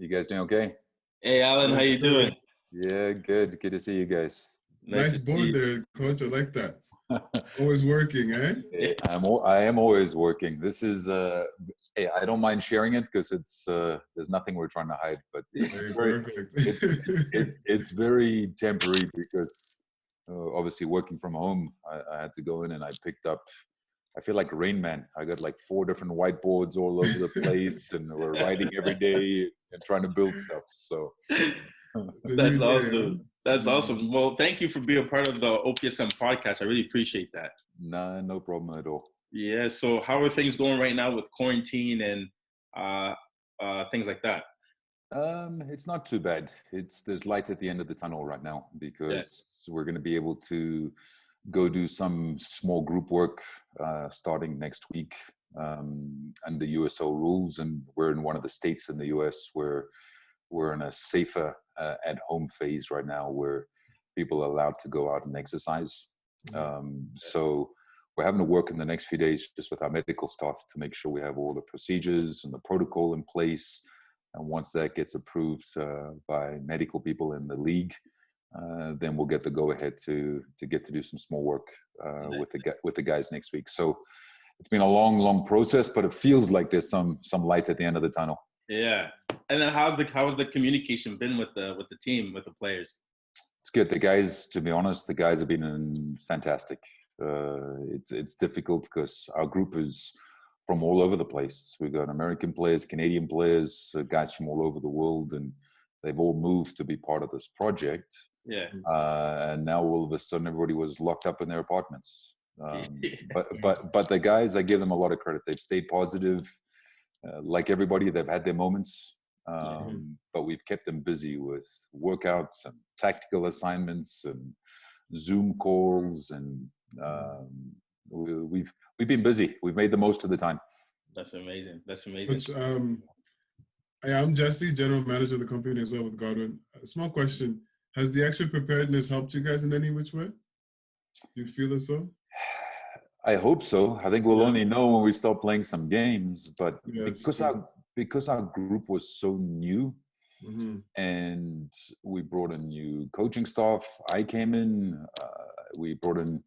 You guys doing okay? Hey, Alan, how Yes, you doing? sir. Yeah, good. Good to see you guys. Nice Nice to board see there, Coach. I like that. Always working, eh? Yeah. I am always working. This is hey, I don't mind sharing it because it's there's nothing we're trying to hide, but Very perfect. it's very temporary because obviously working from home, I had to go in and I picked up. I feel like Rain Man. I got like 4 different whiteboards all over the place, and we're writing every day and trying to build stuff. So. It's a That's new day, huh? awesome. That's Mm. awesome. Well, thank you for being a part of the Opsm podcast. I really appreciate that. Nah, no problem at all. Yeah. So, how are things going right now with quarantine and things like that? It's not too bad. There's light at the end of the tunnel right now Yeah. because we're going to be able to go do some small group work starting next week under USO rules, and we're in one of the states in the US where we're in a safer at-home phase right now, where people are allowed to go out and exercise. So we're having to work in the next few days just with our medical staff to make sure we have all the procedures and the protocol in place. And once that gets approved by medical people in the league, then we'll get the go-ahead to get to do some small work with the guys next week. So it's been a long process, but it feels like there's some light at the end of the tunnel. Yeah. And then how's the communication been with the team, with the players? It's good. The guys, to be honest, the guys have been fantastic. It's difficult because our group is from all over the place. We've got American players, Canadian players, guys from all over the world, and they've all moved to be part of this project. Yeah. And now all of a sudden, everybody was locked up in their apartments. But the guys, I give them a lot of credit. They've stayed positive. Like everybody, they've had their moments. But we've kept them busy with workouts and tactical assignments and Zoom calls, and we've been busy. We've made the most of the time. That's amazing. That's amazing. Coach, I'm Jesse, general manager of the company as well with Godwin. A small question. Has the extra preparedness helped you guys in any which way? Do you feel it so? I hope so. I think we'll only know when we start playing some games. But because our group was so new, and we brought in new coaching staff. I came in. We brought in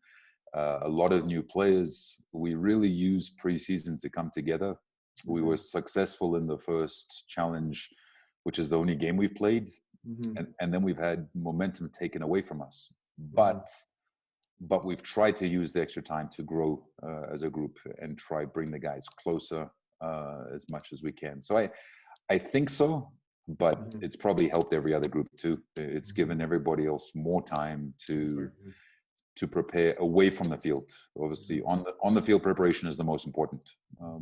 a lot of new players. We really used preseason to come together. We were successful in the first challenge, which is the only game we've played, and then we've had momentum taken away from us. But we've tried to use the extra time to grow as a group and try bring the guys closer as much as we can. So I think so, but it's probably helped every other group too. It's given everybody else more time to prepare away from the field. Obviously, on the field preparation is the most important,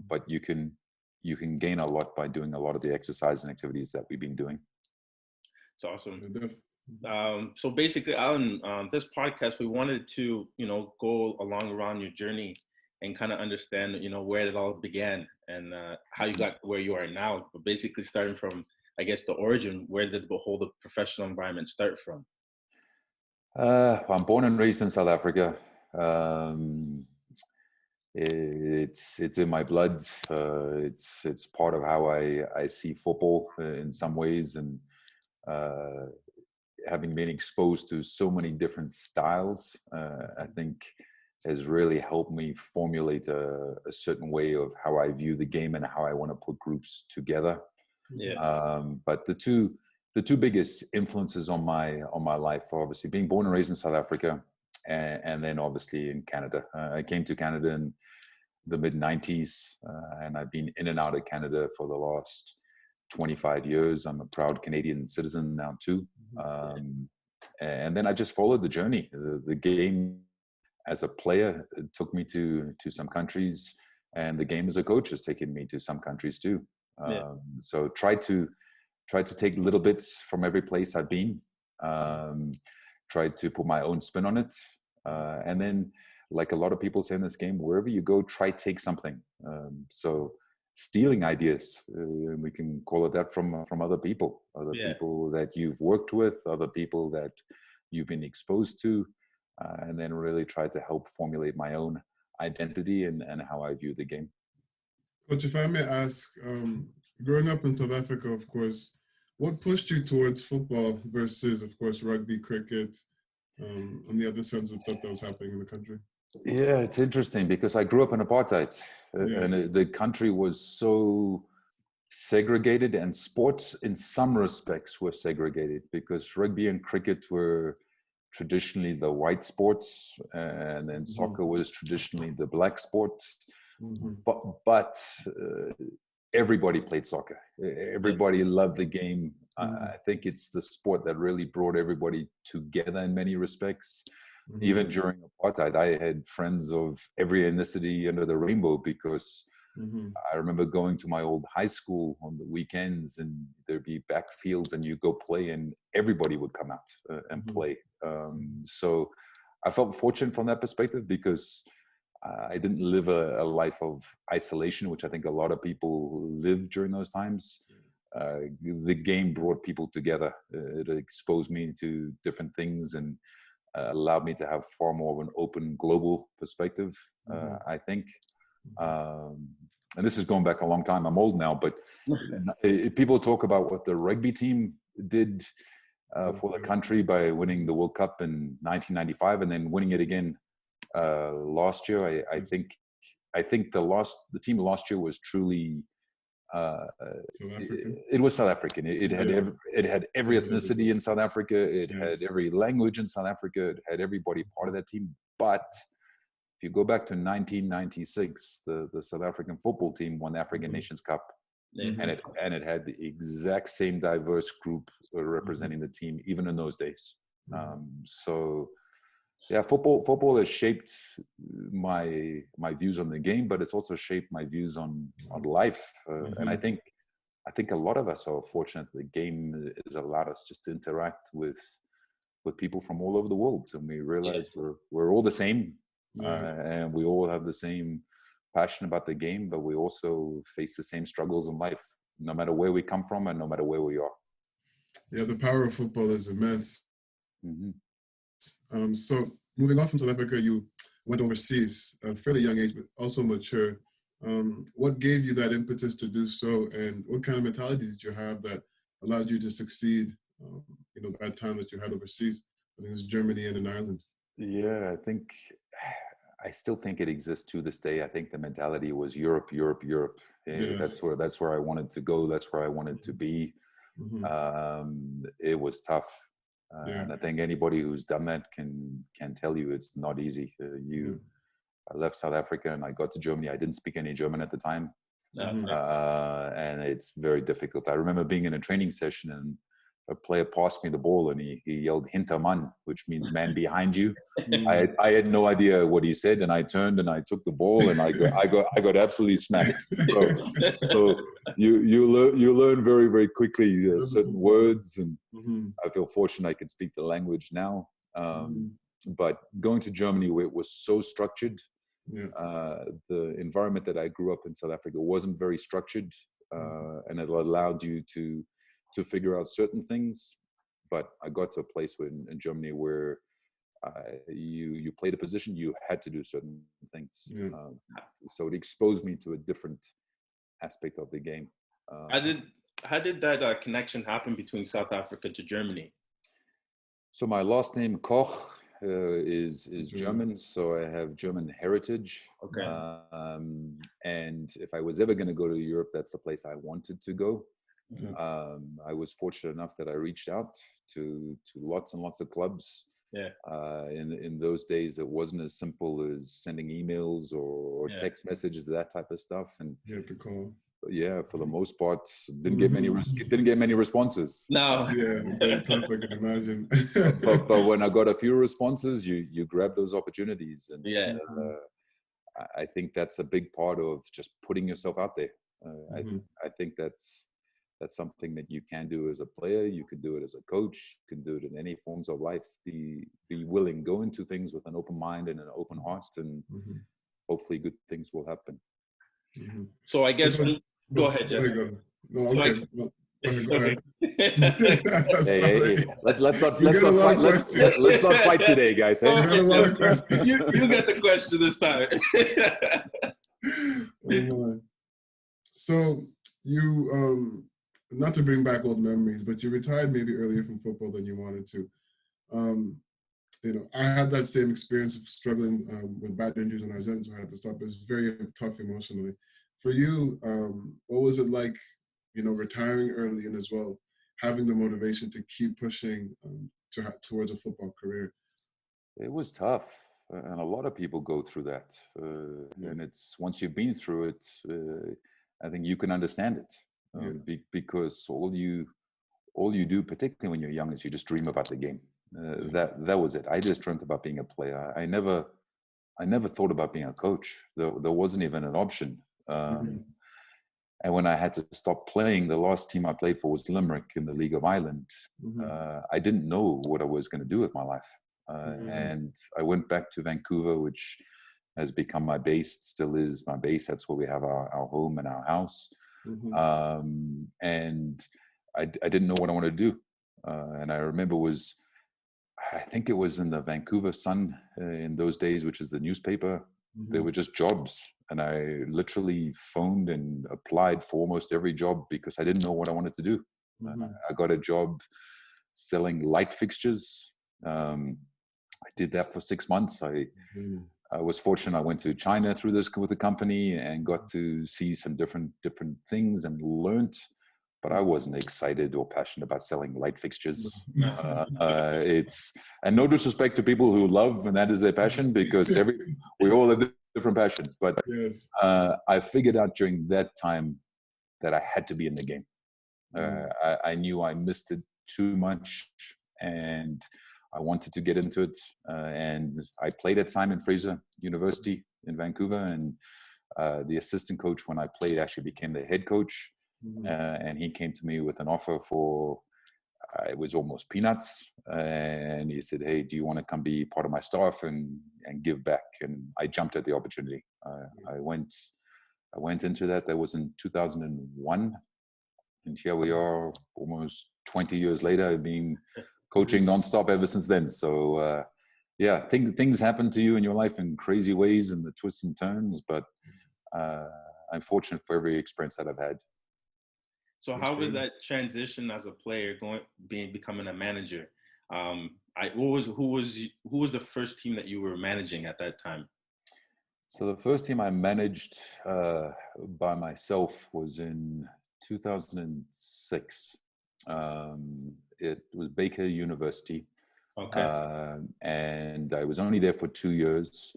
but you can gain a lot by doing a lot of the exercise and activities that we've been doing. It's awesome. So basically, Alan, this podcast, we wanted to, go along around your journey and kind of understand, where it all began and how you got to where you are now. But basically, starting from, I guess, the origin, where did the whole professional environment start from? I'm born and raised in South Africa. It's in my blood. It's part of how I see football in some ways, and having been exposed to so many different styles, I think has really helped me formulate a certain way of how I view the game and how I want to put groups together. But the two biggest influences on my life are obviously being born and raised in South Africa, and then obviously in Canada. I came to Canada in the mid-90s, and I've been in and out of Canada for the last 25 years. I'm a proud Canadian citizen now too. And then I just followed the journey. The game as a player took me to some countries, and the game as a coach has taken me to some countries too. So try to take little bits from every place I've been, try to put my own spin on it. And then, like a lot of people say in this game, wherever you go, try take something. So stealing ideas, we can call it that, from other people, people that you've worked with, other people that you've been exposed to, and then really try to help formulate my own identity and how I view the game. Coach, if I may ask, growing up in South Africa, of course, What pushed you towards football versus, of course, rugby, cricket, and the other sense of stuff that was happening in the country? Yeah, it's interesting because I grew up in apartheid, and the country was so segregated, and sports in some respects were segregated because rugby and cricket were traditionally the white sports, and then soccer was traditionally the black sport. But everybody played soccer. Everybody loved the game. I think it's the sport that really brought everybody together in many respects. Even during apartheid, I had friends of every ethnicity under the rainbow because I remember going to my old high school on the weekends, and there'd be backfields and you go play and everybody would come out and play. So I felt fortunate from that perspective because I didn't live a life of isolation, which I think a lot of people lived during those times. The game brought people together. It exposed me to different things and allowed me to have far more of an open global perspective, I think. And this is going back a long time. I'm old now, but people talk about what the rugby team did for the country by winning the World Cup in 1995 and then winning it again last year. I think the team last year was truly it was South African. It had every ethnicity in South Africa. It had every language in South Africa. It had everybody part of that team. But if you go back to 1996, the South African football team won the African Nations Cup, and it had the exact same diverse group representing the team, even in those days. So, yeah, football has shaped my views on the game, but it's also shaped my views on life. And I think a lot of us are fortunate the game has allowed us just to interact with people from all over the world, and we realize we're all the same. And we all have the same passion about the game, but we also face the same struggles in life, no matter where we come from and no matter where we are. Yeah, the power of football is immense. So moving on from South Africa, you went overseas at a fairly young age, but also mature. What gave you that impetus to do so, and what kind of mentality did you have that allowed you to succeed, that time that you had overseas? I think it was Germany and in Ireland. Yeah, I still think it exists to this day. I think the mentality was Europe. Yes. That's where I wanted to go. That's where I wanted to be. It was tough. And I think anybody who's done that can tell you it's not easy. I left South Africa and I got to Germany. I didn't speak any German at the time. And it's very difficult. I remember being in a training session and a player passed me the ball and he yelled "Hintermann," which means man behind you. I had no idea what he said, and I turned and I took the ball and I got absolutely smacked. So you learn very, very quickly certain words, and I feel fortunate I can speak the language now. But going to Germany, where it was so structured, the environment that I grew up in South Africa wasn't very structured, and it allowed you to figure out certain things. But I got to a place in Germany where you played a position, you had to do certain things. So it exposed me to a different aspect of the game. How did that connection happen between South Africa to Germany? So my last name Koch is German, so I have German heritage. Okay. And if I was ever going to go to Europe, that's the place I wanted to go. I was fortunate enough that I reached out to lots and lots of clubs. In those days, it wasn't as simple as sending emails or text messages, that type of stuff. And you had to call. Yeah, for the most part, didn't get many responses. No. Very tough, I can imagine. but when I got a few responses, you grab those opportunities, and I think that's a big part of just putting yourself out there. I think that's something that you can do as a player. You can do it as a coach. You can do it in any forms of life. Be willing, go into things with an open mind and an open heart, and hopefully good things will happen. So I guess go ahead, Jeff. No, okay. Go ahead. Hey, let's not fight today, guys. Hey? You got a lot of questions. You got the question this time. So you not to bring back old memories, but you retired maybe earlier from football than you wanted to. Um, I had that same experience of struggling with back injuries when I was young, so I had to stop. It was very tough emotionally. For you, what was it like, retiring early and as well, having the motivation to keep pushing towards a football career? It was tough, and a lot of people go through that. And it's once you've been through it, I think you can understand it, because all you do, particularly when you're young, is you just dream about the game. That was it. I just dreamt about being a player. I never thought about being a coach. There wasn't even an option. And when I had to stop playing, the last team I played for was Limerick in the League of Ireland. I didn't know what I was going to do with my life. And I went back to Vancouver, which has become my base, still is my base. That's where we have our home and our house. And I didn't know what I wanted to do. And I remember I think it was in the Vancouver Sun in those days, which is the newspaper. There were just jobs. And I literally phoned and applied for almost every job because I didn't know what I wanted to do. I got a job selling light fixtures. I did that for 6 months. I was fortunate. I went to China through this with the company and got to see some different things and learned. But I wasn't excited or passionate about selling light fixtures. It's, and no disrespect to people who love and that is their passion, because we all have different passions. But I figured out during that time that I had to be in the game. I knew I missed it too much, and I wanted to get into it. And I played at Simon Fraser University in Vancouver, and the assistant coach when I played actually became the head coach. And he came to me with an offer for, it was almost peanuts. And he said, "Hey, do you want to come be part of my staff and give back?" And I jumped at the opportunity. I went into that. That was in 2001. And here we are almost 20 years later. I've been coaching nonstop ever since then. So things happen to you in your life in crazy ways and the twists and turns, but I'm fortunate for every experience that I've had. So how was that transition as a player becoming a manager? Who was the first team that you were managing at that time? So the first team I managed by myself was in 2006. It was Baker University. Okay. And I was only there for 2 years.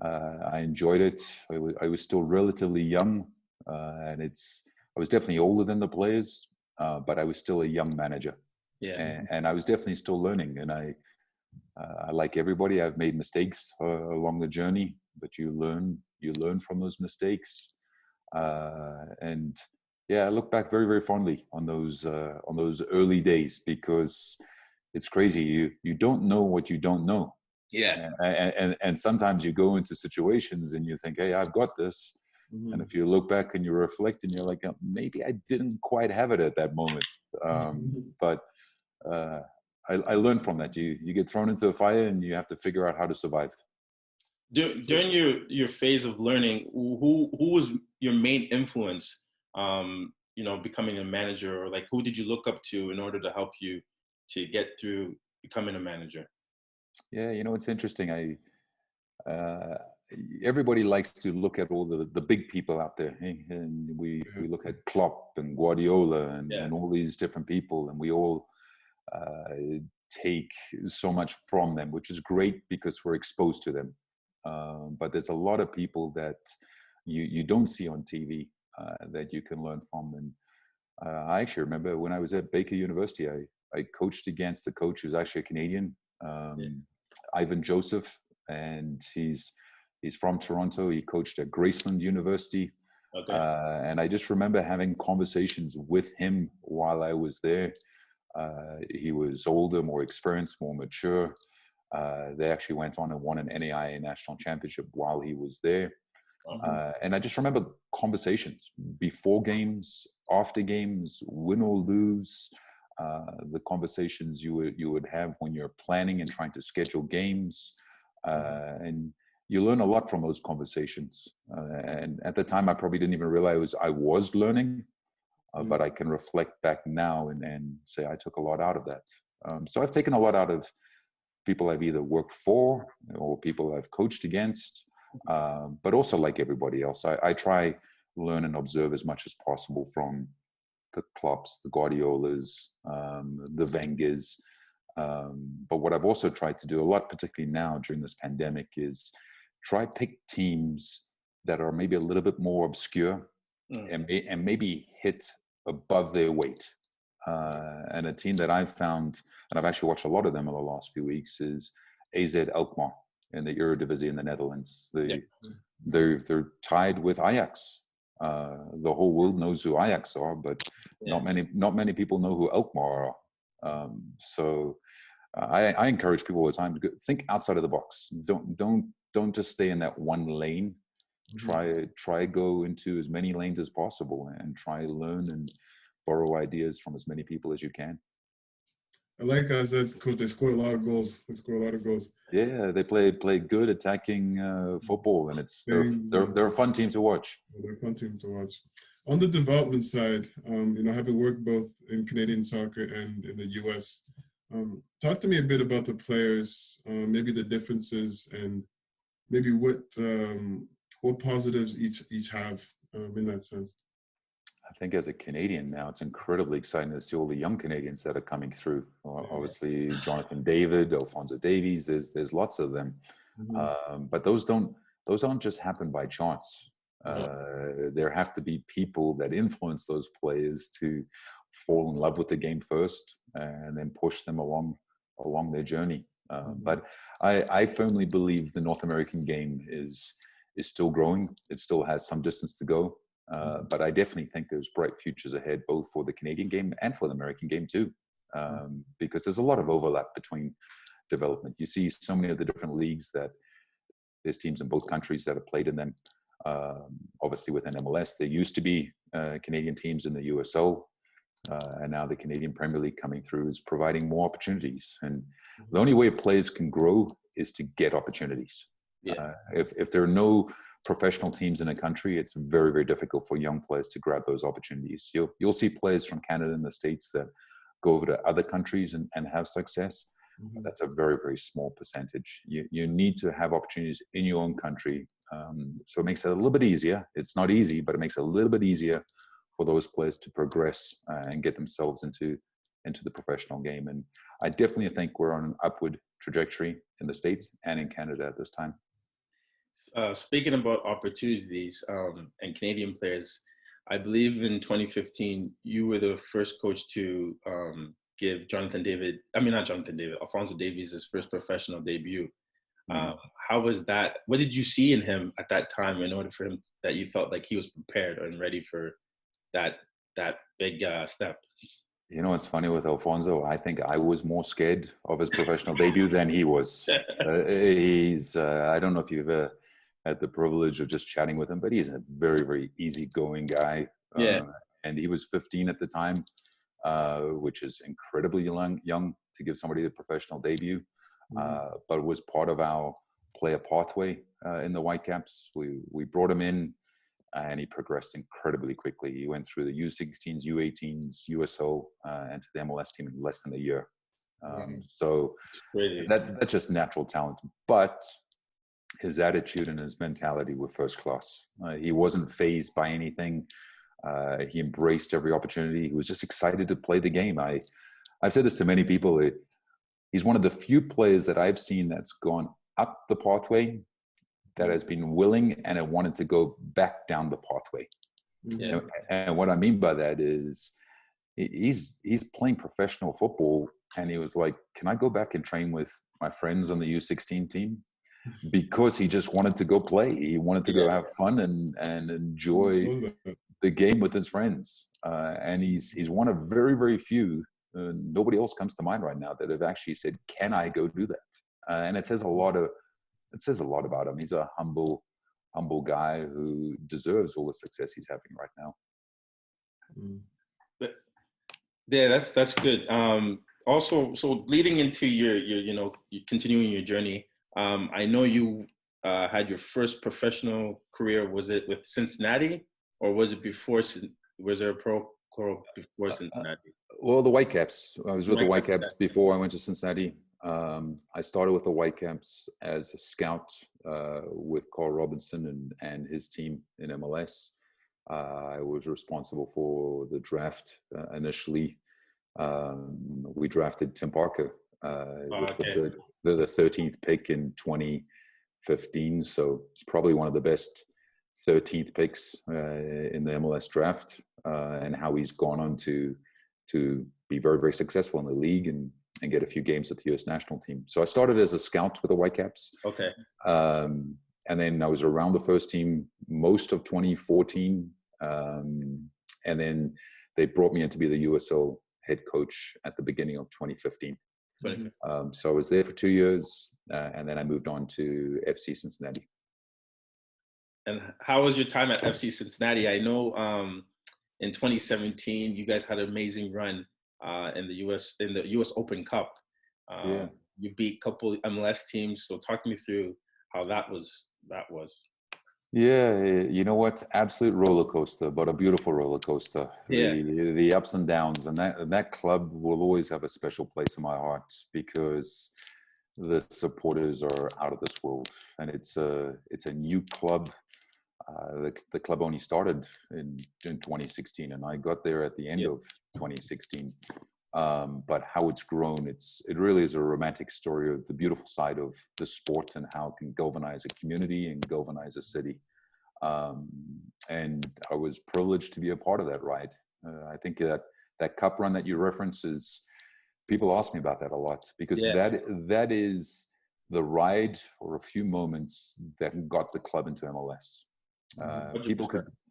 I enjoyed it. I was still relatively young, and I was definitely older than the players, but I was still a young manager. And I was definitely still learning. And I like everybody, I've made mistakes along the journey, but you learn from those mistakes. And I look back very, very fondly on those early days, because it's crazy. You don't know what you don't know. And sometimes you go into situations and you think, "Hey, I've got this." And if you look back and you reflect and you're like, maybe I didn't quite have it at that moment. But I learned from that. You get thrown into a fire and you have to figure out how to survive. During your phase of learning, who was your main influence, becoming a manager, or like who did you look up to in order to help you to get through becoming a manager? Yeah, it's interesting. Everybody likes to look at all the big people out there, and we look at Klopp and Guardiola and all these different people, and we all take so much from them, which is great because we're exposed to them. But there's a lot of people that you don't see on TV that you can learn from. And I actually remember when I was at Baker University, I coached against the coach who's actually a Canadian, Ivan Joseph, and he's from Toronto. He coached at Graceland University. Okay. And I just remember having conversations with him while I was there. He was older, more experienced, more mature. They actually went on and won an NAIA national championship while he was there. And I just remember conversations before games, after games, win or lose, the conversations you would have when you're planning and trying to schedule games. And you learn a lot from those conversations. And at the time, I probably didn't even realize I was learning. but I can reflect back now and say I took a lot out of that. So I've taken a lot out of people I've either worked for or people I've coached against, but also like everybody else, I try learn and observe as much as possible from the Klopps, the Guardiolas, the Wengers. But what I've also tried to do a lot, particularly now during this pandemic, is try pick teams that are maybe a little bit more obscure and maybe hit above their weight. And a team that I've found, and I've actually watched a lot of them in the last few weeks, is AZ Alkmaar in the Eredivisie in the Netherlands. They're tied with Ajax. The whole world knows who Ajax are, but not many people know who Alkmaar are. So I encourage people all the time to think outside of the box. Don't just stay in that one lane. Try go into as many lanes as possible and try learn and borrow ideas from as many people as you can. I like I said, coach. They scored a lot of goals. Yeah, they play good attacking football, and they're a fun team to watch. They're a fun team to watch. On the development side, having worked both in Canadian soccer and in the U.S., talk to me a bit about the players, maybe the differences, and maybe what positives each have in that sense. I think as a Canadian now, it's incredibly exciting to see all the young Canadians that are coming through. Obviously, Jonathan David, Alphonso Davies. There's lots of them, but those don't just happen by chance. There have to be people that influence those players to fall in love with the game first, and then push them along their journey. But I firmly believe the North American game is still growing. It still has some distance to go. But I definitely think there's bright futures ahead, both for the Canadian game and for the American game too, because there's a lot of overlap between development. You see so many of the different leagues that there's teams in both countries that have played in them. Obviously within MLS, there used to be Canadian teams in the USL, and now the Canadian Premier League coming through is providing more opportunities. And the only way players can grow is to get opportunities. If there are no professional teams in a country, it's very, very difficult for young players to grab those opportunities. You'll see players from Canada and the States that go over to other countries and have success. That's a very, very small percentage. You need to have opportunities in your own country. So it makes it a little bit easier. It's not easy, but it makes it a little bit easier for those players to progress and get themselves into the professional game. And I definitely think we're on an upward trajectory in the States and in Canada at this time. Speaking about opportunities and Canadian players, I believe in 2015, you were the first coach to give Alphonso Davies his first professional debut. How was that? What did you see in him at that time in order for him that you felt like he was prepared and ready for that big step? You know, it's funny with Alphonso. I think I was more scared of his professional debut than he was. I don't know if you've ever had the privilege of just chatting with him, but he's a very, very easygoing guy. And he was 15 at the time, which is incredibly young to give somebody a professional debut. But was part of our player pathway in the Whitecaps. We brought him in, and he progressed incredibly quickly. He went through the U16s, U18s, USO, and to the MLS team in less than a year. So that's just natural talent. But his attitude and his mentality were first class. He wasn't fazed by anything. He embraced every opportunity. He was just excited to play the game. I've said this to many people. He's one of the few players that I've seen that's gone up the pathway, that has been willing and wanted to go back down the pathway. And what I mean by that is he's playing professional football, and he was like, can I go back and train with my friends on the U16 team? Because he just wanted to go play. He wanted to go have fun and enjoy the game with his friends. And he's one of very, very few, nobody else comes to mind right now, that have actually said, can I go do that? And it says a lot about him. He's a humble guy who deserves all the success he's having right now. Yeah, that's good. Also, so leading into your continuing your journey, I know you had your first professional career. Was it with Cincinnati, or was it before? Was there a pro Coral before Cincinnati? Well, the Whitecaps. I was with the Whitecaps, Whitecaps before I went to Cincinnati. I started with the Whitecaps as a scout with Carl Robinson and his team in MLS. I was responsible for the draft initially. We drafted Tim Parker with the 13th pick in 2015. So it's probably one of the best 13th picks in the MLS draft, and how he's gone on to be very, very successful in the league and get a few games with the U.S. national team. So I started as a scout with the Whitecaps. Okay. And then I was around the first team most of 2014. And then they brought me in to be the USL head coach at the beginning of 2015. So I was there for 2 years, and then I moved on to FC Cincinnati. And how was your time at FC Cincinnati? I know in 2017 you guys had an amazing run in the US Open Cup. You beat a couple MLS teams. So talk me through how that was. Yeah, you know what? Absolute roller coaster, but a beautiful roller coaster. Yeah. The ups and downs, and that club will always have a special place in my heart because the supporters are out of this world, and it's a new club. The club only started in 2016, and I got there at the end of 2016. But how it's grown, it really is a romantic story of the beautiful side of the sport and how it can galvanize a community and galvanize a city. And I was privileged to be a part of that ride. I think that cup run that you reference is, people ask me about that a lot because that is the ride or a few moments that got the club into MLS.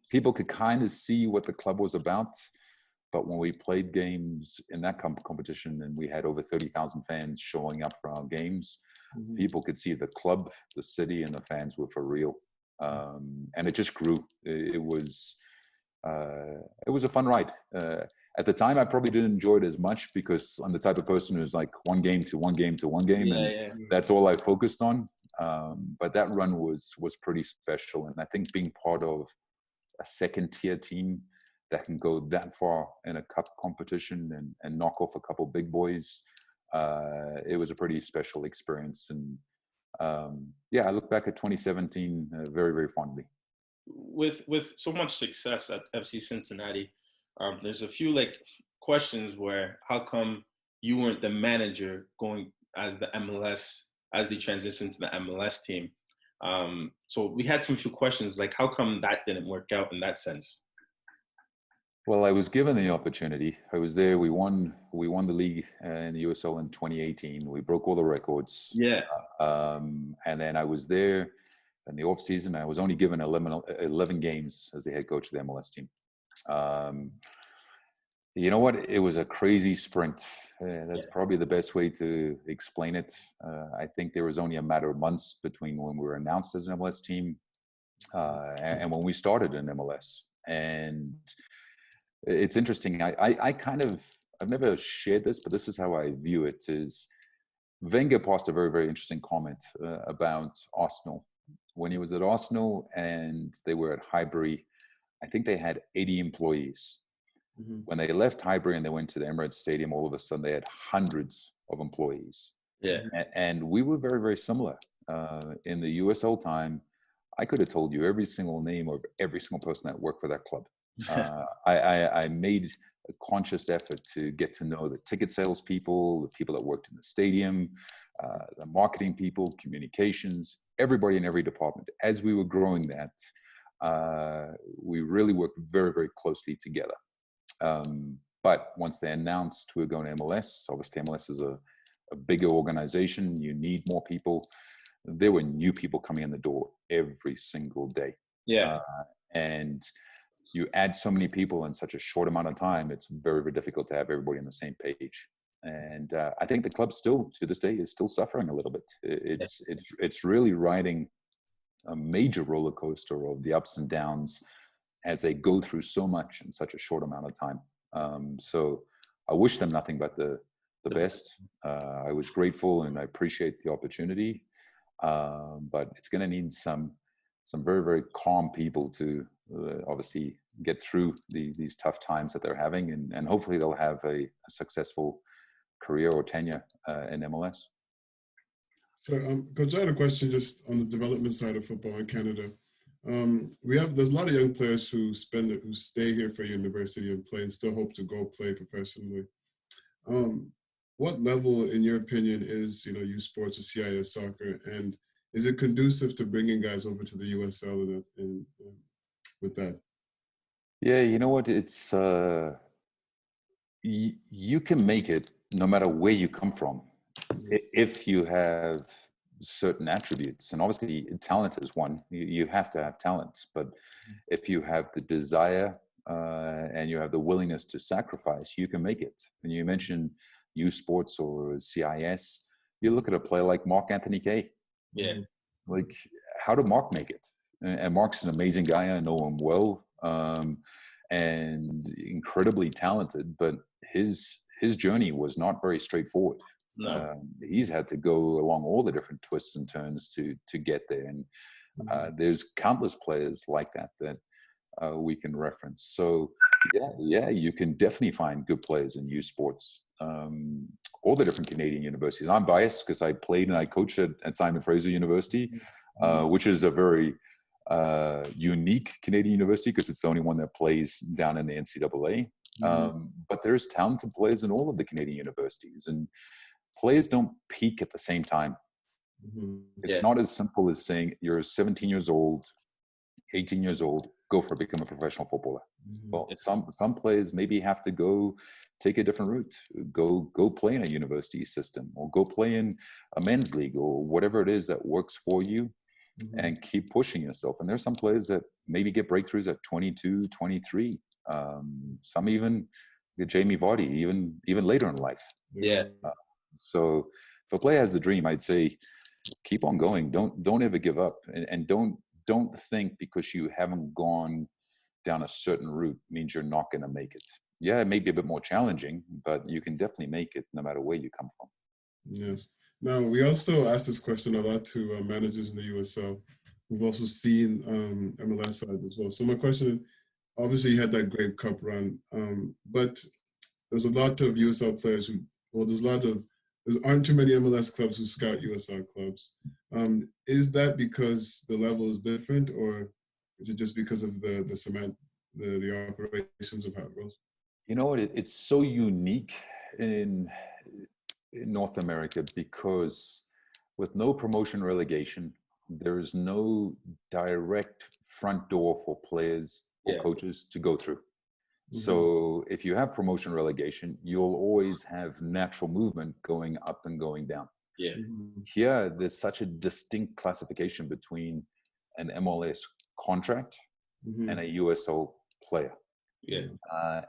People could kind of see what the club was about, but when we played games in that competition and we had over 30,000 fans showing up for our games, people could see the club, the city, and the fans were for real. And it just grew. It was a fun ride. At the time, I probably didn't enjoy it as much because I'm the type of person who's like one game to one game to one game, and that's all I focused on. But that run was pretty special, and I think being part of a second-tier team that can go that far in a cup competition and knock off a couple big boys, it was a pretty special experience. And I look back at 2017 very, very fondly. With so much success at FC Cincinnati, there's a few questions where how come you weren't the manager going as the transition to the MLS team? So we had some few questions like how come that didn't work out in that sense? Well, I was given the opportunity. I was there. We won the league in the USL in 2018. We broke all the records. Yeah. And then I was there in the off season. I was only given 11 games as the head coach of the MLS team. You know what? It was a crazy sprint. That's probably the best way to explain it. I think there was only a matter of months between when we were announced as an MLS team and when we started in MLS. And it's interesting. I've never shared this, but this is how I view it. Is Wenger passed a very, very interesting comment about Arsenal. When he was at Arsenal and they were at Highbury, I think they had 80 employees. When they left Highbury and they went to the Emirates Stadium, all of a sudden they had hundreds of employees. Yeah. And we were very, very similar. In the USL time, I could have told you every single name of every single person that worked for that club. I made a conscious effort to get to know the ticket sales people, the people that worked in the stadium, the marketing people, communications, everybody in every department. As we were growing that, we really worked very, very closely together. But once they announced we were going to MLS, obviously MLS is a bigger organization. You need more people. There were new people coming in the door every single day. Yeah. And you add so many people in such a short amount of time, it's very, very difficult to have everybody on the same page. And I think the club still, to this day, is still suffering a little bit. It's really riding a major roller coaster of the ups and downs as they go through so much in such a short amount of time. So I wish them nothing but the best. I was grateful and I appreciate the opportunity. But it's going to need some very, very calm people to obviously get through these tough times that they're having, and hopefully they'll have a successful career or tenure in MLS. So, Coach, I had a question just on the development side of football in Canada. There's a lot of young players who stay here for university and play and still hope to go play professionally. What level, in your opinion, is youth sports or CIS soccer, and is it conducive to bringing guys over to the USL with that? Yeah, you know what? It's you can make it no matter where you come from, if you have certain attributes. And obviously, talent is one. You have to have talent, but if you have the desire and you have the willingness to sacrifice, you can make it. And you mentioned youth sports or CIS. You look at a player like Mark Anthony Kaye. Yeah. Like, how did Mark make it? And Mark's an amazing guy. I know him well, and incredibly talented. But his journey was not very straightforward. No. He's had to go along all the different twists and turns to get there. And there's countless players like that we can reference. So yeah, you can definitely find good players in youth sports. All the different Canadian universities. I'm biased because I played and I coached at Simon Fraser University, which is a very unique Canadian university because it's the only one that plays down in the NCAA. But there's talented players in all of the Canadian universities, and players don't peak at the same time. It's not as simple as saying you're 17 years old, 18 years old, go for become a professional footballer. Well, some players maybe have to go take a different route, go play in a university system, or go play in a men's league, or whatever it is that works for you, and keep pushing yourself. And there's some players that maybe get breakthroughs at 22, 23. Some even Jamie Vardy, even later in life. So if a player has the dream, I'd say keep on going. Don't ever give up, and don't think because you haven't gone down a certain route means you're not going to make it. Yeah, it may be a bit more challenging, but you can definitely make it no matter where you come from. Yes. Now, we also ask this question a lot to managers in the USL. We've also seen MLS sides as well. So my question, obviously you had that great cup run, but there's a lot of USL players there aren't too many MLS clubs who scout USL clubs. Is that because the level is different, or is it just because of the operations of how it goes? You know what? It's so unique in North America because with no promotion relegation, there is no direct front door for players or coaches to go through. So if you have promotion relegation, you'll always have natural movement going up and going down. Here, there's such a distinct classification between an MLS contract and a USL player.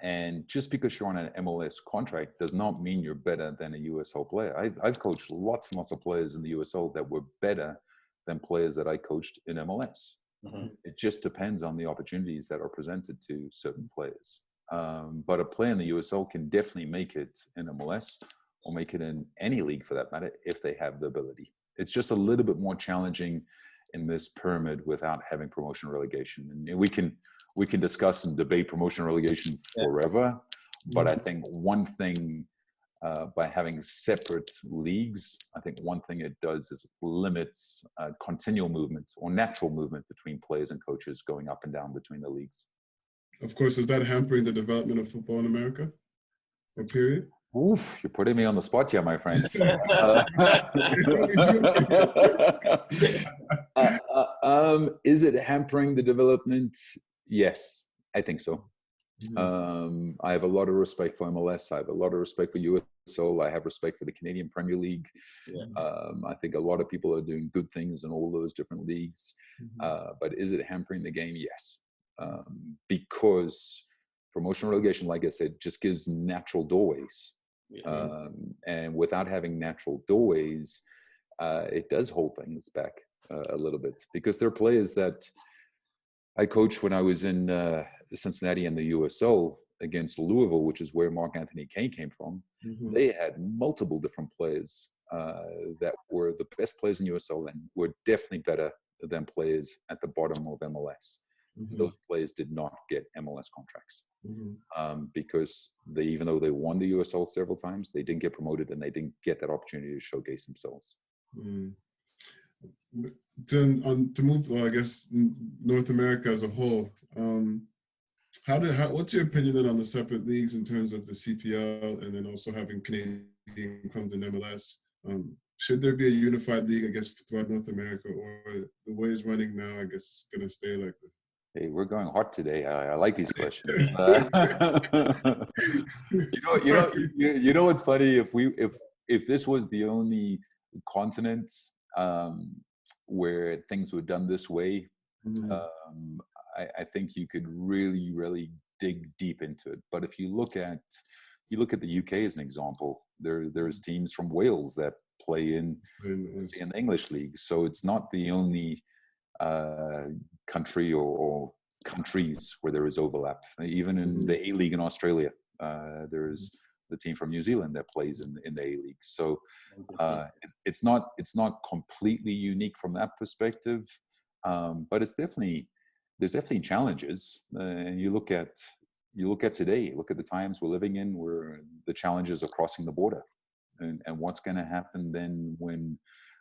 And just because you're on an MLS contract does not mean you're better than a USL player. I've coached lots and lots of players in the USL that were better than players that I coached in MLS. It just depends on the opportunities that are presented to certain players. But a player in the USL can definitely make it in MLS or make it in any league for that matter if they have the ability. It's just a little bit more challenging in this pyramid without having promotion relegation. And we can discuss and debate promotion relegation forever, but I think one thing by having separate leagues, I think one thing it does is limits continual movement or natural movement between players and coaches going up and down between the leagues. Of course, is that hampering the development of football in America? Or period? Oof, you're putting me on the spot here, my friend. Is it hampering the development? Yes, I think so. I have a lot of respect for MLS. I have a lot of respect for USL. I have respect for the Canadian Premier League. I think a lot of people are doing good things in all those different leagues. But is it hampering the game? Yes. Because promotion relegation, like I said, just gives natural doorways. And without having natural doorways, it does hold things back a little bit. Because there are players that I coached when I was in Cincinnati and the USL against Louisville, which is where Mark Anthony Kaye came from. They had multiple different players that were the best players in USL and were definitely better than players at the bottom of MLS. those players did not get MLS contracts Mm-hmm. because even though they won the USL several times, they didn't get promoted and they didn't get that opportunity to showcase themselves. Mm. To move, well, I guess North America as a whole. What's your opinion then on the separate leagues in terms of the CPL and then also having Canadian clubs in MLS? Should there be a unified league, I guess, throughout North America, or the way it's running now, I guess, it's going to stay like this? Hey, we're going hot today. I like these questions. You know what's funny? If this was the only continent where things were done this way, I think you could really, really dig deep into it. But if you look at the UK as an example, there's teams from Wales that play in the English league. So it's not the only country or countries where there is overlap. Even in the A League in Australia, there's the team from New Zealand that plays in the A League. So it's not completely unique from that perspective, but there's definitely challenges. And you look at today, look at the times we're living in, where the challenges are crossing the border, and what's going to happen then when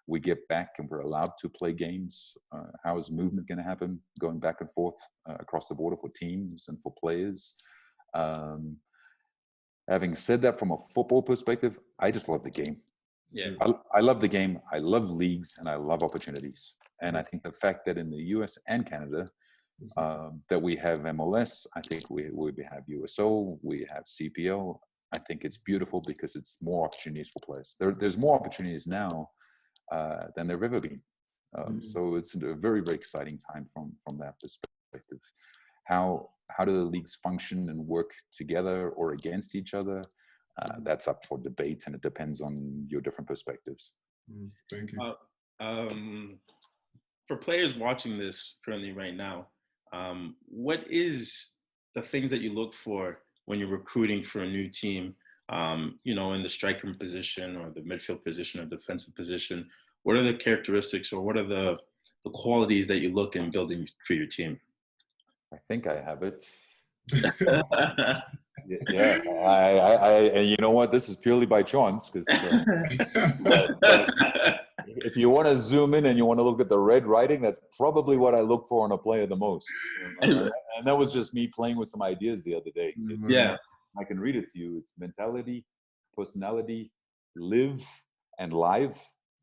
we get back and we're allowed to play games. How is movement going to happen, going back and forth across the border for teams and for players? Having said that, from a football perspective, I just love the game. Yeah, I love the game. I love leagues and I love opportunities. And I think the fact that in the US and Canada, that we have MLS, I think we have USO, we have CPL. I think it's beautiful because it's more opportunities for players. There's more opportunities now than there have ever been. So it's a very, very exciting time from that perspective. How do the leagues function and work together or against each other? That's up for debate, and it depends on your different perspectives. Thank you. For players watching this currently right now, what is the things that you look for when you're recruiting for a new team? In the striker position or the midfield position or defensive position, what are the characteristics or what are the qualities that you look in building for your team? I think I have it. Yeah, and you know what? This is purely by chance because if you want to zoom in and you want to look at the red writing, that's probably what I look for in a player the most. And that was just me playing with some ideas the other day. I can read it to you. It's mentality, personality, live, and live.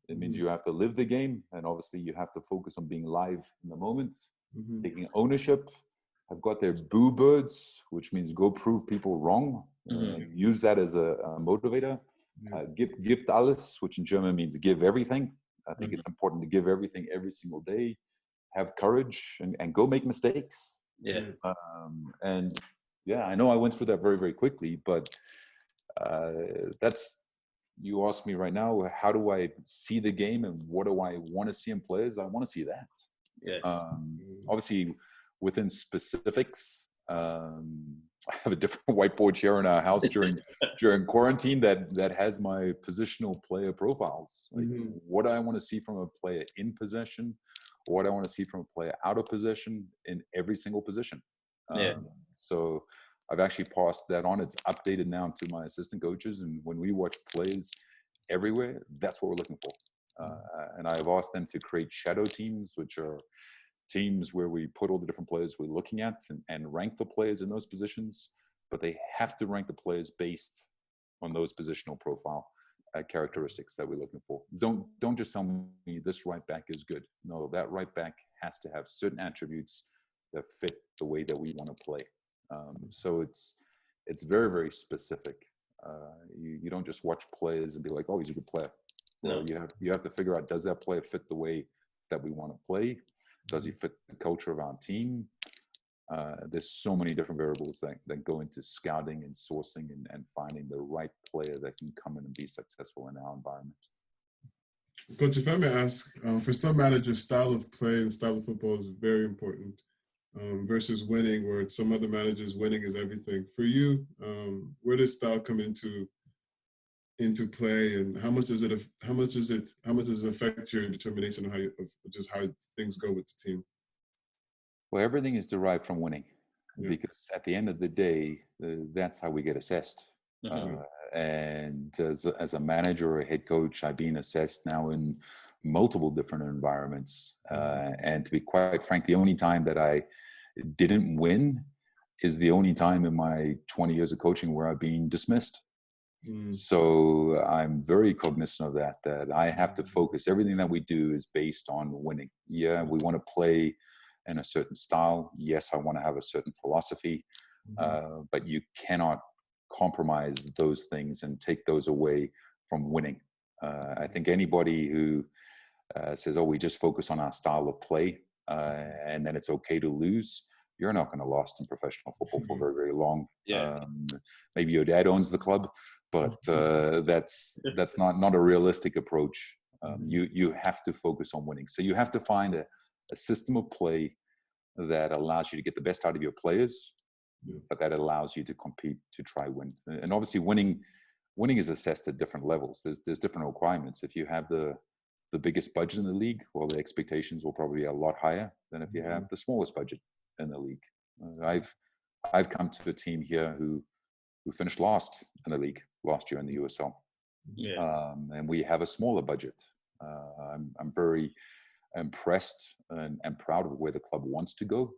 It means you have to live the game, and obviously you have to focus on being live in the moment, taking ownership. I've got their boo birds, which means go prove people wrong. Use that as a motivator. Gibt alles, which in German means give everything. I think it's important to give everything every single day. Have courage and go make mistakes. And yeah, I know I went through that very, very quickly, but you ask me right now, how do I see the game and what do I want to see in players? I want to see that. Obviously, within specifics, I have a different whiteboard here in our house during quarantine that has my positional player profiles. Like, what do I want to see from a player in possession? What I want to see from a player out of possession in every single position. So I've actually passed that on. It's updated now to my assistant coaches. And when we watch plays everywhere, that's what we're looking for. And I've asked them to create shadow teams, which are teams where we put all the different players we're looking at and rank the players in those positions. But they have to rank the players based on those positional profile characteristics that we're looking for. Don't just tell me this right back is good. No, that right back has to have certain attributes that fit the way that we want to play. So it's very, very specific. You don't just watch players and be like, oh, he's a good player. Well, you have to figure out, does that player fit the way that we want to play? Does he fit the culture of our team? There's so many different variables that go into scouting and sourcing and finding the right player that can come in and be successful in our environment. Coach, if I may ask, for some managers, style of play and style of football is very important versus winning, where some other managers winning is everything. For you, where does style come into play, and how much does it affect your determination of how things go with the team? Well, everything is derived from winning, Yeah. because at the end of the day, that's how we get assessed. Mm-hmm. And as a manager or a head coach, I've been assessed now in multiple different environments. And to be quite frank, the only time that I didn't win is the only time in my 20 years of coaching where I've been dismissed. So I'm very cognizant of that I have to focus. Everything that we do is based on winning. Yeah, we want to play in a certain style. Yes, I want to have a certain philosophy, but you cannot compromise those things and take those away from winning. I think anybody who says, oh, we just focus on our style of play and then it's okay to lose, you're not going to last in professional football for very, very long. Yeah. Maybe your dad owns the club, but that's not a realistic approach. You have to focus on winning. So you have to find a system of play that allows you to get the best out of your players, but that allows you to compete, to try win. And obviously winning is assessed at different levels. There's different requirements. If you have the biggest budget in the league, well, the expectations will probably be a lot higher than if you have the smallest budget in the league. I've come to a team here who finished last in the league last year in the USL, and we have a smaller budget. I'm very impressed and proud of where the club wants to go,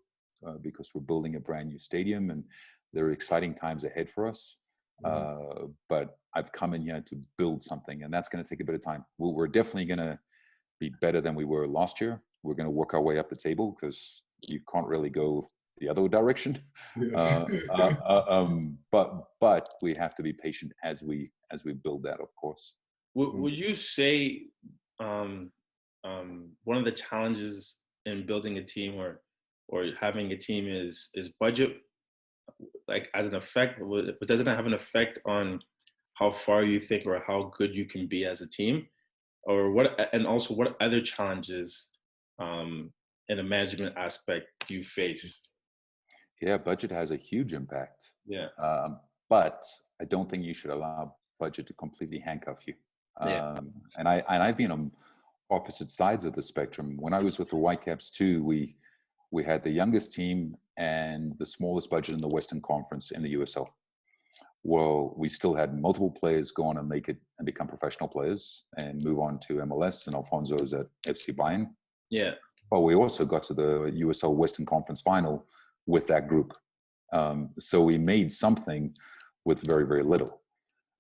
because we're building a brand new stadium and there are exciting times ahead for us. But I've come in here to build something, and that's going to take a bit of time. We're definitely going to be better than we were last year. We're going to work our way up the table, because you can't really go the other direction. Yes. But we have to be patient as we build that, of course. Would you say one of the challenges in building a team or having a team is budget, like as an effect, but doesn't it have an effect on how far you think or how good you can be as a team? Or what, and also what other challenges in a management aspect do you face? Yeah, budget has a huge impact. Yeah. But I don't think you should allow budget to completely handcuff you. And I've been on opposite sides of the spectrum. When I was with the Whitecaps too, we had the youngest team and the smallest budget in the Western Conference in the USL. Well, we still had multiple players go on and make it and become professional players and move on to MLS, and Alfonso's at FC Bayern. Yeah. But we also got to the USL Western Conference final with that group. So we made something with very, very little.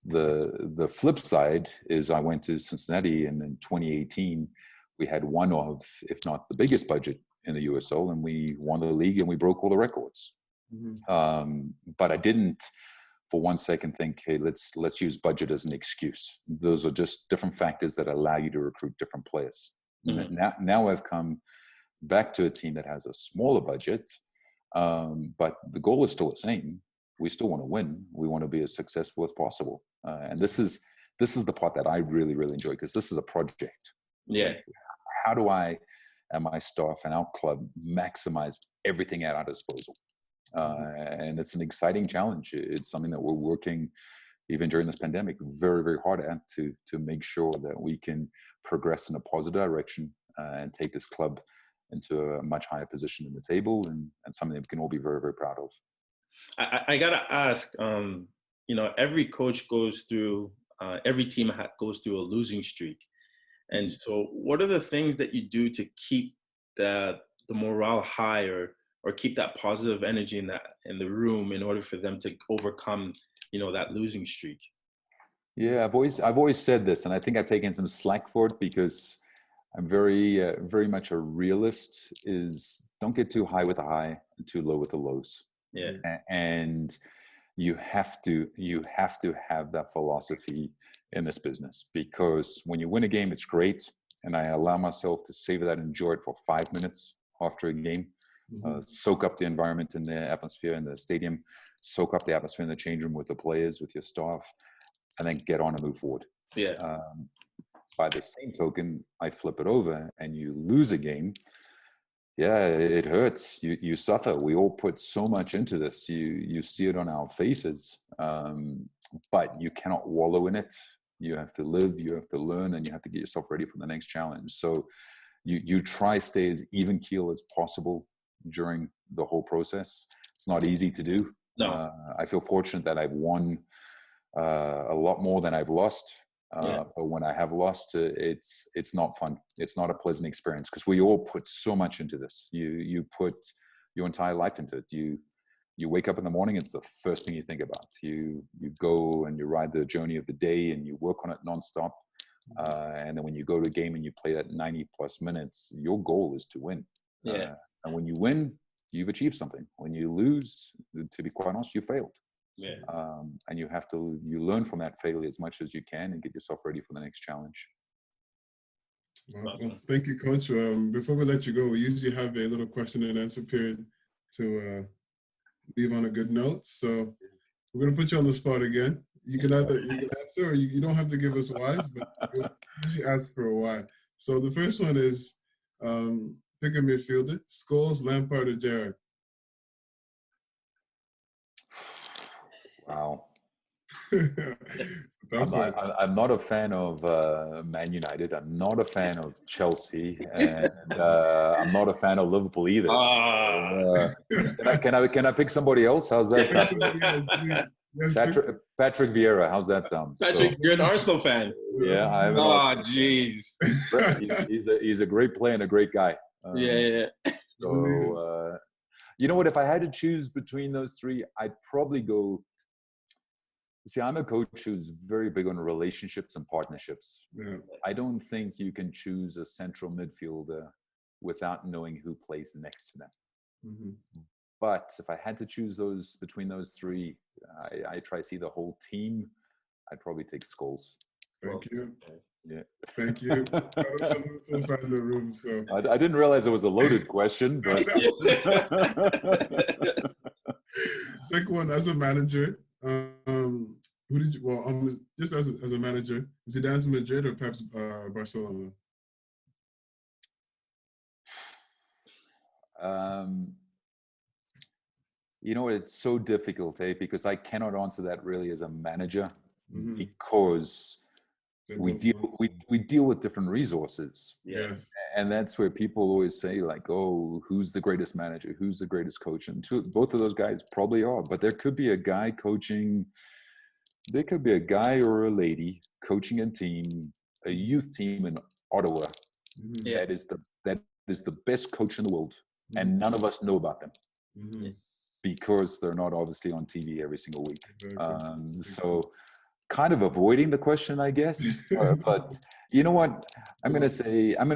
The flip side is I went to Cincinnati, and in 2018, we had one of, if not the biggest budget in the USL, and we won the league and we broke all the records. But I didn't for 1 second think, hey, let's use budget as an excuse. Those are just different factors that allow you to recruit different players. Now I've come back to a team that has a smaller budget, but the goal is still the same. We still want to win. We want to be as successful as possible. And this is the part that I really, really enjoy, because this is a project. Yeah. How do I and my staff and our club maximize everything at our disposal? And it's an exciting challenge. It's something that we're working, even during this pandemic, very, very hard at to make sure that we can progress in a positive direction and take this club into a much higher position in the table, and something that we can all be very, very proud of. I gotta ask, every coach goes through, every team goes through a losing streak. And so what are the things that you do to keep the morale high, or keep that positive energy in the room in order for them to overcome, that losing streak? Yeah, I've always said this, and I think I've taken some slack for it, because I'm very, very much a realist. Is don't get too high with the high and too low with the lows. Yeah. And you have to have that philosophy in this business, because when you win a game, it's great. And I allow myself to savor that and enjoy it for 5 minutes after a game. Soak up the environment in the atmosphere in the stadium, soak up the atmosphere in the change room with the players, with your staff, and then get on and move forward. Yeah. By the same token, I flip it over and you lose a game. Yeah, it hurts. You suffer. We all put so much into this. You see it on our faces, but you cannot wallow in it. You have to live, you have to learn, and you have to get yourself ready for the next challenge. So you try stay as even keel as possible. during the whole process. It's not easy to do. No. I feel fortunate that I've won a lot more than I've lost. But when I have lost, it's not fun. It's not a pleasant experience because we all put so much into this. You put your entire life into it. You wake up in the morning, it's the first thing you think about. You go and you ride the journey of the day and you work on it nonstop. And then when you go to a game and you play that 90 plus minutes, your goal is to win. And when you win, you've achieved something. When you lose, to be quite honest, you failed. And you learn from that failure as much as you can and get yourself ready for the next challenge. Well, thank you, Coach. Before we let you go, we usually have a little question and answer period to leave on a good note. So we're going to put you on the spot again. You can answer or you don't have to give us whys, but we'll usually ask for a why. So the first one is pick a midfielder, Scholes, Lampard, or Gerrard? Wow. I'm not a fan of Man United. I'm not a fan of Chelsea, and I'm not a fan of Liverpool either. Can I pick somebody else? How's that sound? Patrick Vieira. How's that sound? Patrick, you're an Arsenal fan. Yeah, I'm an Arsenal jeez. He's a great player and a great guy. So you know what? If I had to choose between those three, I'd probably go. See, I'm a coach who's very big on relationships and partnerships. I don't think you can choose a central midfielder without knowing who plays next to them. But if I had to choose between those three, I try to see the whole team. I'd probably take Scholes. Thank you. Yeah. Thank you. I'm so in the room, so I didn't realize it was a loaded question, but second one, as a manager, who did you? Well, just as a manager, Zidane's Madrid or perhaps Barcelona? You know, it's so difficult, because I cannot answer that really as a manager because we deal with different resources. Yes. And that's where people always say, like, oh, who's the greatest manager? Who's the greatest coach? And both of those guys probably are. But there could be a guy coaching, there could be a guy or a lady coaching a team, a youth team in Ottawa that is the best coach in the world. And none of us know about them. Because they're not obviously on TV every single week. So kind of avoiding the question, I guess. But you know what? I'm gonna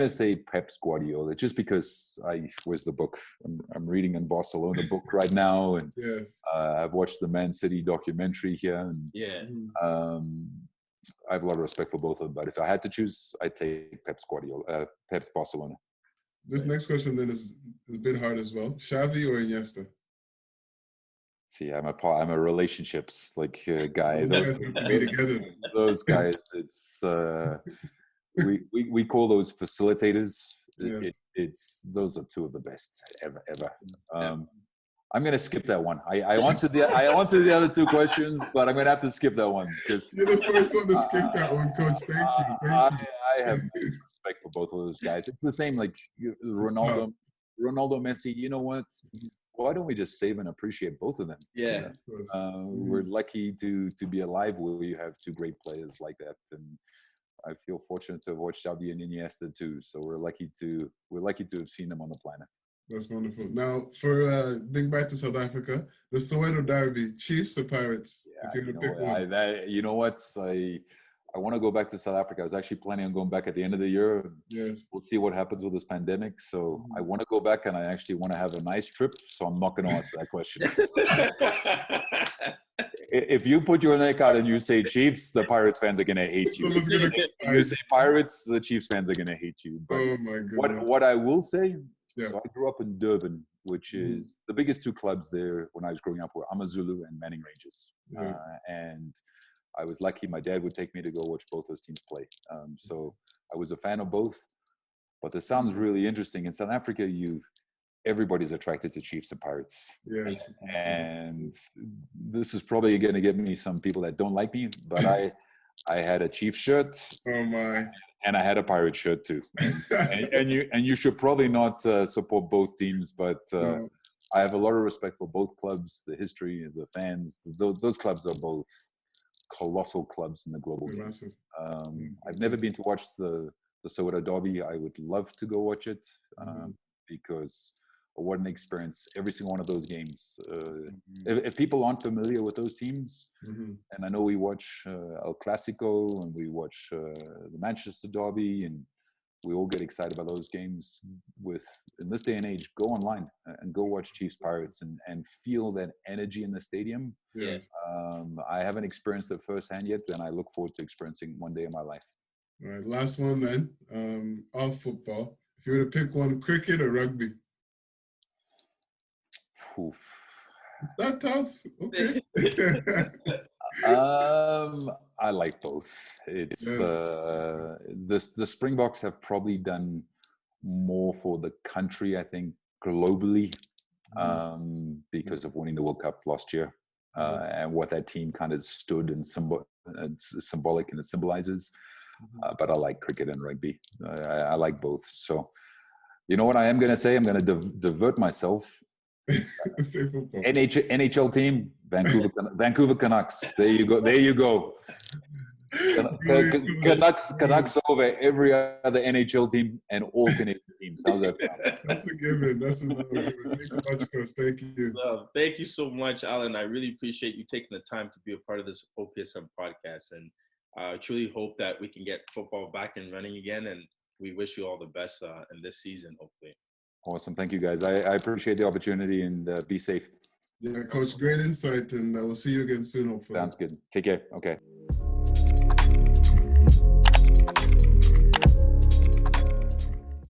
say Pep's Guardiola, just because where's the book? I'm reading in Barcelona book right now, and I've watched the Man City documentary here, and I have a lot of respect for both of them. But if I had to choose, I'd take Pep's Barcelona. This next question then is a bit hard as well. Xavi or Iniesta? See, I'm a relationships guy. Those guys have to be together. Those guys, it's we call those facilitators. Those are two of the best ever. I'm gonna skip that one. I answered the other two questions, but I'm gonna have to skip that one because you're the first one to skip that one, Coach. Thank you. I have respect for both of those guys. It's the same like Ronaldo, Messi. You know what? Why don't we just save and appreciate both of them? We're lucky to be alive where you have two great players like that, and I feel fortunate to have watched Xavi and Iniesta too. So we're lucky to have seen them on the planet. That's wonderful. Now, for being back to South Africa, the Soweto Derby, Chiefs or Pirates? Yeah, you know what? I want to go back to South Africa. I was actually planning on going back at the end of the year. Yes. We'll see what happens with this pandemic. So I want to go back, and I actually want to have a nice trip. So I'm not going to answer that question. If you put your neck out and you say Chiefs, the Pirates fans are going to hate you. If you say Pirates, the Chiefs fans are going to hate you. But oh my goodness. What I will say, so I grew up in Durban, which is the biggest two clubs there when I was growing up were AmaZulu and Manning Rangers. And I was lucky my dad would take me to go watch both those teams play. So I was a fan of both. But this sounds really interesting. In South Africa, everybody's attracted to Chiefs and Pirates. Yes. And this is probably going to get me some people that don't like me, but I had a Chiefs shirt. Oh my. And I had a Pirate shirt too. And you should probably not support both teams, but I have a lot of respect for both clubs, the history, the fans. Those clubs are both colossal clubs in the global game. I've never been to watch the Soweto Derby. I would love to go watch it because what an experience. Every single one of those games. If people aren't familiar with those teams, and I know we watch El Clasico and we watch the Manchester Derby, and we all get excited about those games. In this day and age, go online and go watch Chiefs Pirates and feel that energy in the stadium. Yes. I haven't experienced it firsthand yet, and I look forward to experiencing one day in my life. All right, last one then. Off football. If you were to pick one, cricket or rugby? Oof. Is that tough? Okay. I like both. It's the Springboks have probably done more for the country, I think, globally, because of winning the World Cup last year, and what that team kind of stood and symbolic and it symbolizes. But I like cricket and rugby. I like both. So, you know what I am going to say? I'm going to divert myself. NHL team, Vancouver Canucks. There you go. Canucks over every other NHL team and all Canadian teams. How's that sound? That's a given. That's another given. Thanks so much, Coach. Thank you. Thank you so much, Alan. I really appreciate you taking the time to be a part of this OPSM podcast, and I truly hope that we can get football back and running again. And we wish you all the best in this season, hopefully. Awesome. Thank you, guys. I appreciate the opportunity, and be safe. Yeah, Coach, great insight, and I will see you again soon, hopefully. Sounds good. Take care. Okay.